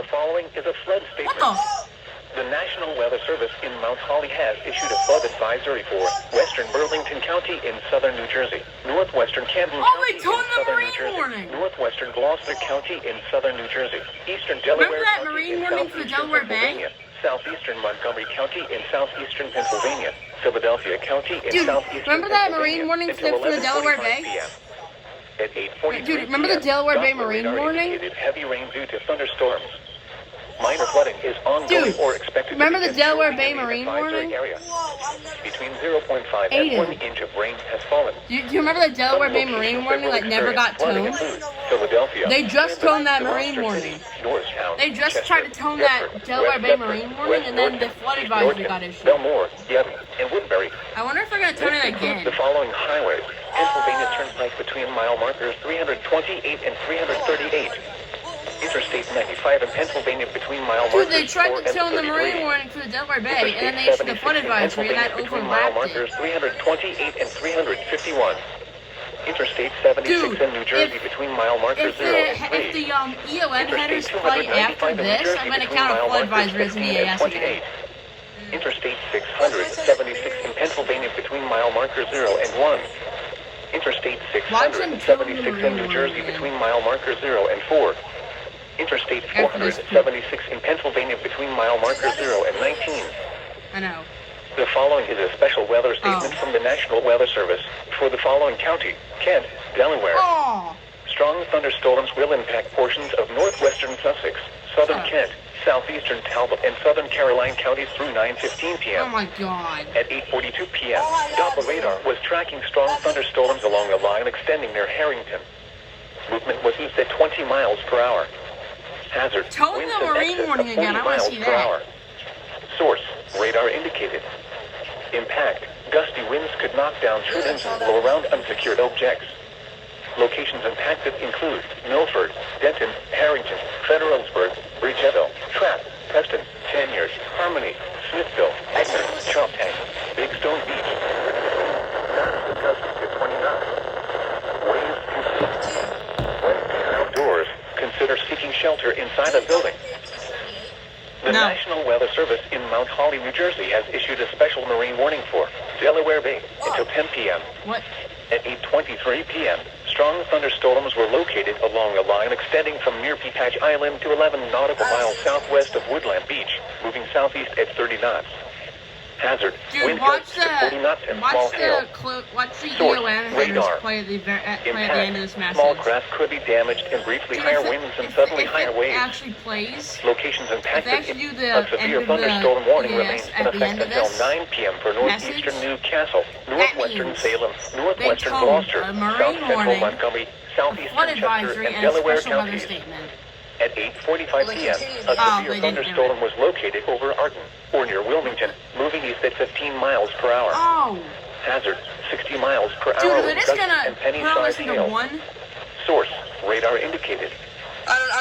The following is a flood statement. What The National Weather Service in Mount Holly has issued a flood advisory for western Burlington County in southern New Jersey, northwestern Camden County in southern New Jersey, northwestern Gloucester County in southern New Jersey, eastern Delaware County in southeastern Pennsylvania, southeastern Montgomery County in southeastern Pennsylvania, Philadelphia County in southeastern remember that marine warning slip for the Delaware Bay? At 8:43 Dude, remember the Delaware Bay marine radar warning? indicated heavy rain due to thunderstorms. Minor flooding is ongoing Dude, or expected remember to the begin Delaware soon Bay in the marine advisory warning? area. Between 0.5 and 1 inch of rain has fallen. Do you remember the Delaware Bay marine warning that never got toned? Philadelphia. They just toned that marine warning. Norristown, They just Chester, tried to tone Bedford, that Delaware West Bay Bedford, marine warning, and then the flood advisory got issued. Belmore, Yevon, and Woodbury. I wonder if they're going to tone it again. The following highways: Pennsylvania Turnpike between mile markers 328 and 338. Interstate 95 in Pennsylvania between mile markers 4 and 33. Dude, they tried to tone the marine warning for the Delaware Bay, and then they issued the flood advisory, and that between mile overlapped markers it. 328 and 351. Interstate 76 Dude, in New Jersey between mile markers 0 and 3. If the EOM headers flight after this, I'm going to count a flood advisory as an EAS again. Interstate 676 in Pennsylvania between mile markers 0 and 1. Interstate 676 in New Jersey between mile markers 0 and 4. Interstate 476 in Pennsylvania between mile markers 0 and 19. I know. The following is a special weather statement from the National Weather Service for the following county: Kent, Delaware. Strong thunderstorms will impact portions of northwestern Sussex, southern Kent, southeastern Talbot, and southern Caroline counties through 9:15 p.m. Oh my God. At 8:42 p.m., Doppler radar was tracking strong thunderstorms along a line extending near Harrington. Movement was east at 20 miles per hour. Hazard: Tone winds the in marine excess warning of again. 40 I want to miles see per that. hour. Source: radar indicated. Impact: gusty winds could knock down trillions and blow around unsecured objects. Locations impacted include Milford, Denton, Harrington, Federalsburg, Bridgetto, Trapp, Preston, Tanyard, Harmony, Smithville, Edgar, Choptank, Big Stone Beach. Gusts to 20 knots. Waves to when outdoors, consider seeking shelter inside a building. The National Weather Service in Mount Holly, New Jersey has issued a special marine warning for Delaware Bay until 10 p.m. What? At 8:23 p.m., strong thunderstorms were located along a line extending from near Peapatch Island to 11 nautical miles southwest of Woodland Beach, moving southeast at 30 knots. Hazard: Dude, wind watch gusts to 40 knots and small hail. Watch the Source: EOM headers radar. play at the end of this message. Small craft could be damaged and briefly Dude, higher winds and suddenly higher waves. Actually plays. Locations impacted. actually do the A severe end of thunderstorm the warning EAS remains in at the effect end of until this 9 p.m. for northeastern message. Newcastle, northwestern means Salem, northwestern tone Gloucester, a marine south central warning, Montgomery, flood southeastern Chester, advisory, and and a Delaware special weather counties. statement. At 8:45 p.m., a severe thunderstorm was located over Arden, or near Wilmington, moving east at 15 miles per hour. Oh. Hazard: 60 miles per Dude, hour they're with just gusts gonna and penny-sized promise to hail. one. Source: radar indicated.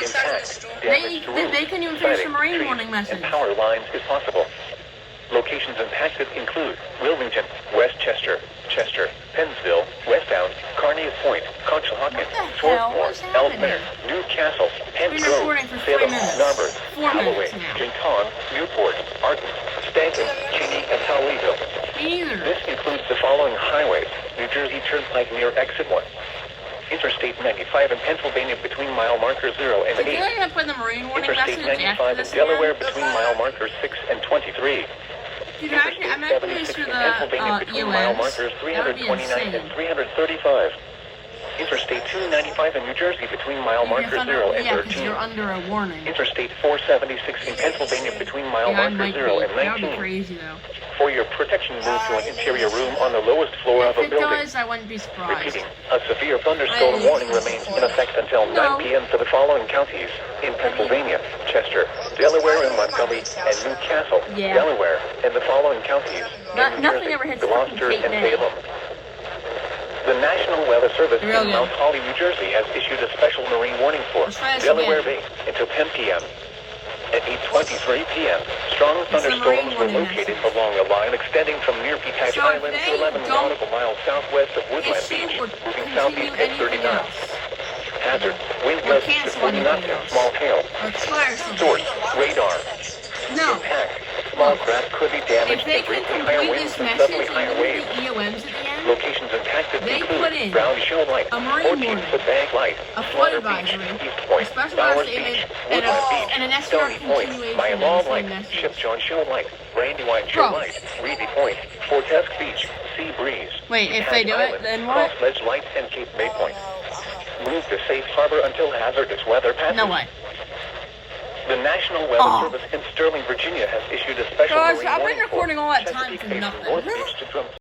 Impact: damage to roofs, They can even finish the siding, marine trees, warning message. and power lines is possible. Locations impacted include Wilmington, Westchester, Chester, Pennsville, Westtown, Carneys Point, Conshohocken, Swarthmore, Ellesmere, Newcastle, Penn Grove, recording for 3 Salem, minutes. Narberth, 4 Holloway, minutes now. Jinton, Newport, Arden, Stanton, Cheney, and Toledo. Me neither. This includes the following highways: New Jersey Turnpike near Exit 1. Interstate 95 in Pennsylvania between mile markers 0 and I feel 8. like I'm gonna put the marine warning Interstate message after 95 in this Delaware again. between mile markers 6 and 23. Dude, actually, I'm not gonna use for the Pennsylvania between mile EOM'S. markers That would be 329 and insane. 335. Interstate 295 in New Jersey between mile markers 0 and Yeah, because 13. you're under a warning. Interstate 476 in Pennsylvania between mile Yeah, I markers might 0 be. and That would be 19. crazy, though. For your protection, move to an interior room on the lowest floor If of a it building. does, I wouldn't be surprised. Repeating, a severe thunderstorm warning remains in effect until 9 p.m. for the following counties: in Pennsylvania, Chester, Delaware and Montgomery, and Newcastle, Delaware, and the following counties: in New Nothing Jersey, ever hits Gloucester, fucking and Cape May. Salem. The National Weather Service Real in good. Mount Holly, New Jersey has issued a special marine warning for Let's try this Delaware again. Bay until 10 p.m. At 8:23 p.m., strong thunderstorms were located along a line extending from near Peapatch So Island to 11 don't nautical miles southwest of Woodland issue Beach, or moving continue southeast at 30 anything knots. else. Hazard: Wind Or gusts to cancel 40 knots anything and else. small hail. Or fire something. Source, radar. No. Impact, small craft could be damaged If they and can briefly higher complete winds this and message suddenly and higher move waves. the EOM'S at the end, Locations impacted they include put in ground show light, a marine 14 warning, foot bag light, a flood Slaughter advisory, Beach, East a Point, special Bowers statement, Beach, and Woodland Beach, an SDR Stony Point, continuation Maya of the light, same message. Shipjohn show light, Brandywine show Bro. light, Reedy Point, Fortesk Beach, Sea Breeze. Wait, if Hatch they do it, Island, then what? Cross Ledge Light, and Cape May Point. Move to safe harbor until hazardous weather passes. No way. The National Weather Service in Sterling, Virginia has issued a special Gosh, marine I've been warning for recording all that time Chesapeake for Bay from nothing. North Beach to Drum